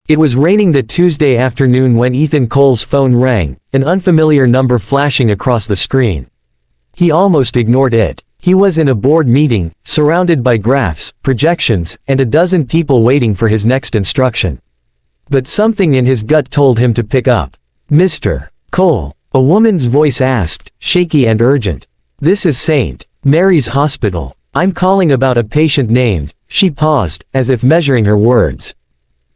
It was raining that Tuesday afternoon when Ethan Cole's phone rang, an unfamiliar number flashing across the screen. He almost ignored it. He was in a board meeting, surrounded by graphs, projections, and a dozen people waiting for his next instruction. But something in his gut told him to pick up. "Mr. Cole," a woman's voice asked, shaky and urgent. "This is St. Mary's Hospital. I'm calling about a patient named," she paused, as if measuring her words.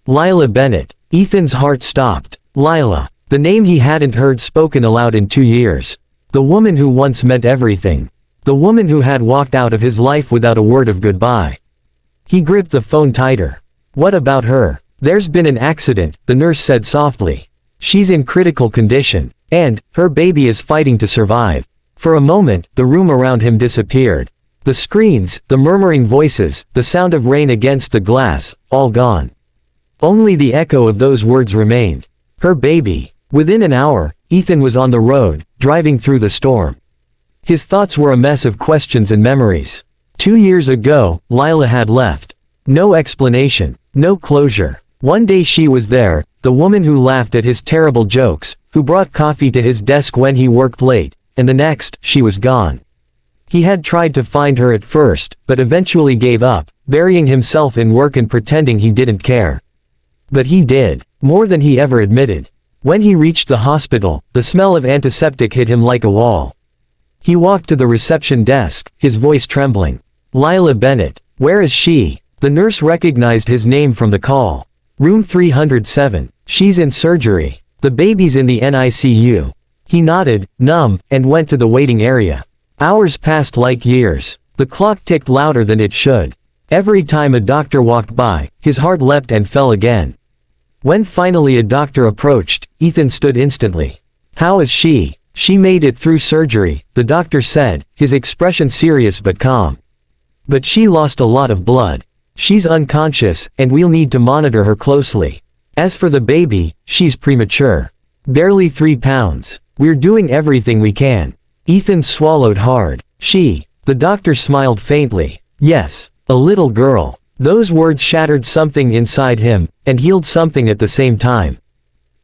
"Lila Bennett." Ethan's heart stopped. Lila. The name he hadn't heard spoken aloud in 2 years. The woman who once meant everything. The woman who had walked out of his life without a word of goodbye. He gripped the phone tighter. "What about her?" "There's been an accident," the nurse said softly. "She's in critical condition. And, her baby is fighting to survive." For a moment, the room around him disappeared. The screens, the murmuring voices, the sound of rain against the glass, all gone. Only the echo of those words remained. Her baby. Within an hour, Ethan was on the road, driving through the storm. His thoughts were a mess of questions and memories. 2 years ago, Lila had left. No explanation, no closure. One day she was there, the woman who laughed at his terrible jokes, who brought coffee to his desk when he worked late, and the next, she was gone. He had tried to find her at first, but eventually gave up, burying himself in work and pretending he didn't care. But he did, more than he ever admitted. When he reached the hospital, the smell of antiseptic hit him like a wall. He walked to the reception desk, his voice trembling. "Lila Bennett. Where is she?" The nurse recognized his name from the call. "Room 307. She's in surgery. The baby's in the NICU." He nodded, numb, and went to the waiting area. Hours passed like years. The clock ticked louder than it should. Every time a doctor walked by, his heart leapt and fell again. When finally a doctor approached, Ethan stood instantly. "How is she?" "She made it through surgery," the doctor said, his expression serious but calm. "But she lost a lot of blood. She's unconscious, and we'll need to monitor her closely. As for the baby, she's premature. Barely 3 pounds. We're doing everything we can." Ethan swallowed hard. "She." The doctor smiled faintly. "Yes, a little girl." Those words shattered something inside him, and healed something at the same time.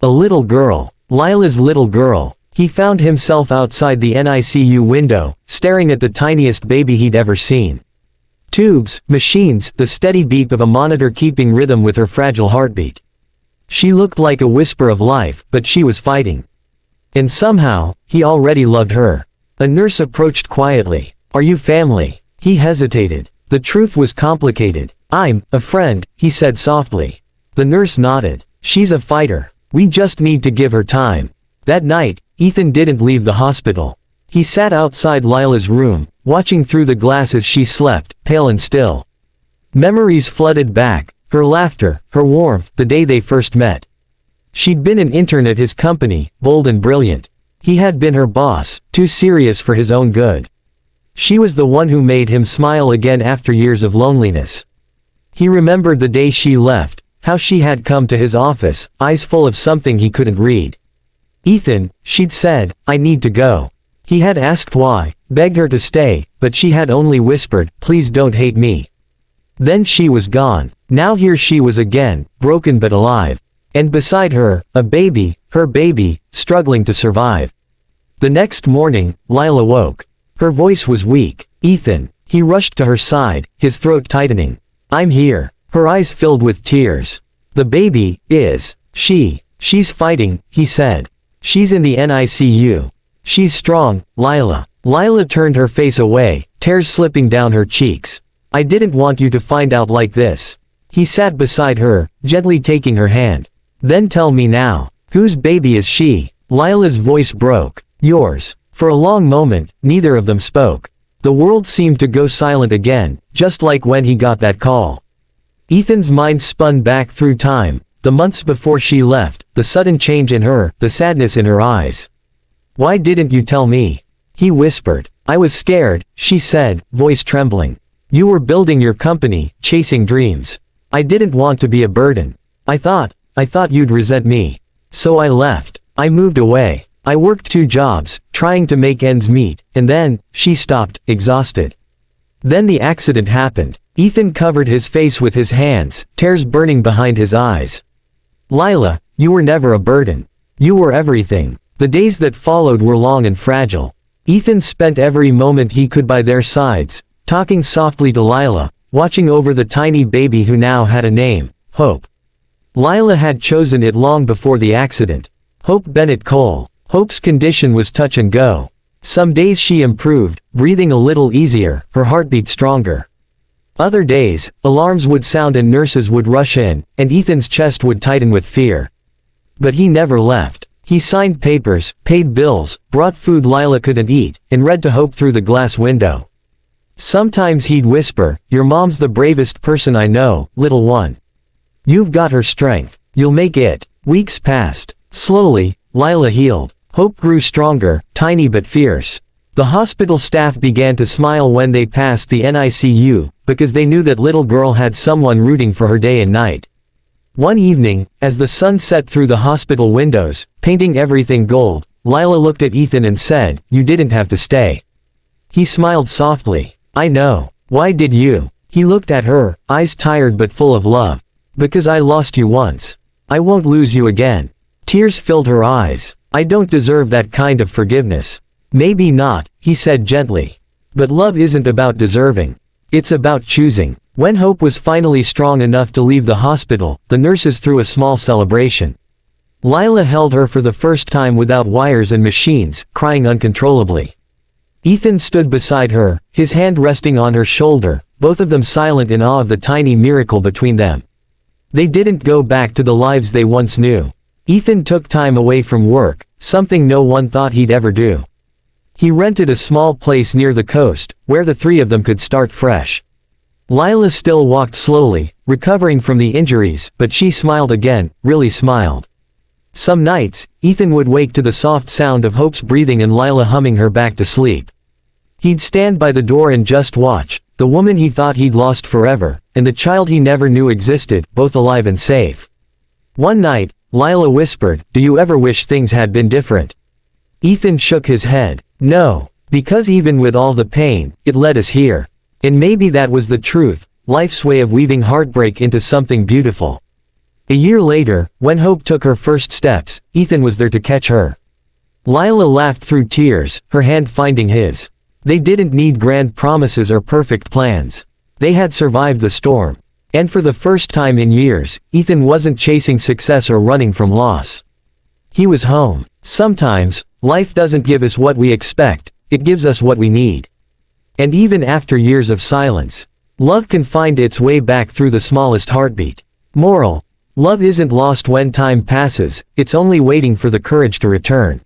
A little girl. Lila's little girl. He found himself outside the NICU window, staring at the tiniest baby he'd ever seen. Tubes, machines, the steady beep of a monitor keeping rhythm with her fragile heartbeat. She looked like a whisper of life, but she was fighting. And somehow, he already loved her. A nurse approached quietly. "Are you family?" He hesitated. The truth was complicated. "I'm a friend," he said softly. The nurse nodded. "She's a fighter. We just need to give her time." That night, Ethan didn't leave the hospital. He sat outside Lila's room, watching through the glass as she slept, pale and still. Memories flooded back, her laughter, her warmth, the day they first met. She'd been an intern at his company, bold and brilliant. He had been her boss, too serious for his own good. She was the one who made him smile again after years of loneliness. He remembered the day she left, how she had come to his office, eyes full of something he couldn't read. "Ethan," she'd said, "I need to go." He had asked why, begged her to stay, but she had only whispered, "Please don't hate me." Then she was gone. Now here she was again, broken but alive. And beside her, a baby, her baby, struggling to survive. The next morning, Lila woke. Her voice was weak. "Ethan." He rushed to her side, his throat tightening. "I'm here." Her eyes filled with tears. "The baby is. She's fighting," he said. "She's in the NICU. She's strong, Lila." Lila turned her face away, tears slipping down her cheeks. "I didn't want you to find out like this." He sat beside her, gently taking her hand. "Then tell me now. Whose baby is she?" Lila's voice broke. "Yours." For a long moment, neither of them spoke. The world seemed to go silent again, just like when he got that call. Ethan's mind spun back through time, the months before she left, the sudden change in her, the sadness in her eyes. "Why didn't you tell me?" He whispered. "I was scared," she said, voice trembling. "You were building your company, chasing dreams. I didn't want to be a burden. I thought you'd resent me. So I left. I moved away. I worked 2 jobs, trying to make ends meet, and then," she stopped, exhausted. Then the accident happened. Ethan covered his face with his hands, tears burning behind his eyes. Lila, you were never a burden. You were everything. The days that followed were long and fragile. Ethan spent every moment he could by their sides, talking softly to Lila, watching over the tiny baby who now had a name, Hope. Lila had chosen it long before the accident. Hope Bennett Cole. Hope's condition was touch and go. Some days she improved, breathing a little easier, her heartbeat stronger. Other days, alarms would sound and nurses would rush in, and Ethan's chest would tighten with fear. But he never left. He signed papers, paid bills, brought food Lila couldn't eat, and read to Hope through the glass window. Sometimes he'd whisper, "Your mom's the bravest person I know, little one. You've got her strength. You'll make it." Weeks passed. Slowly, Lila healed. Hope grew stronger, tiny but fierce. The hospital staff began to smile when they passed the NICU, because they knew that little girl had someone rooting for her day and night. One evening, as the sun set through the hospital windows, painting everything gold, Lila looked at Ethan and said, "You didn't have to stay." He smiled softly. "I know. Why did you?" He looked at her, eyes tired but full of love. "Because I lost you once. I won't lose you again." Tears filled her eyes. "I don't deserve that kind of forgiveness." "Maybe not," he said gently. "But love isn't about deserving. It's about choosing." When Hope was finally strong enough to leave the hospital, the nurses threw a small celebration. Lila held her for the first time without wires and machines, crying uncontrollably. Ethan stood beside her, his hand resting on her shoulder, both of them silent in awe of the tiny miracle between them. They didn't go back to the lives they once knew. Ethan took time away from work, something no one thought he'd ever do. He rented a small place near the coast, where the three of them could start fresh. Lila still walked slowly, recovering from the injuries, but she smiled again, really smiled. Some nights, Ethan would wake to the soft sound of Hope's breathing and Lila humming her back to sleep. He'd stand by the door and just watch, the woman he thought he'd lost forever, and the child he never knew existed, both alive and safe. One night, Lila whispered, "Do you ever wish things had been different?" Ethan shook his head. "No. Because even with all the pain, it led us here. And maybe that was the truth, life's way of weaving heartbreak into something beautiful." A year later, when Hope took her first steps, Ethan was there to catch her. Lila laughed through tears, her hand finding his. They didn't need grand promises or perfect plans. They had survived the storm. And for the first time in years, Ethan wasn't chasing success or running from loss. He was home. Sometimes, life doesn't give us what we expect, it gives us what we need. And even after years of silence, love can find its way back through the smallest heartbeat. Moral: love isn't lost when time passes, it's only waiting for the courage to return.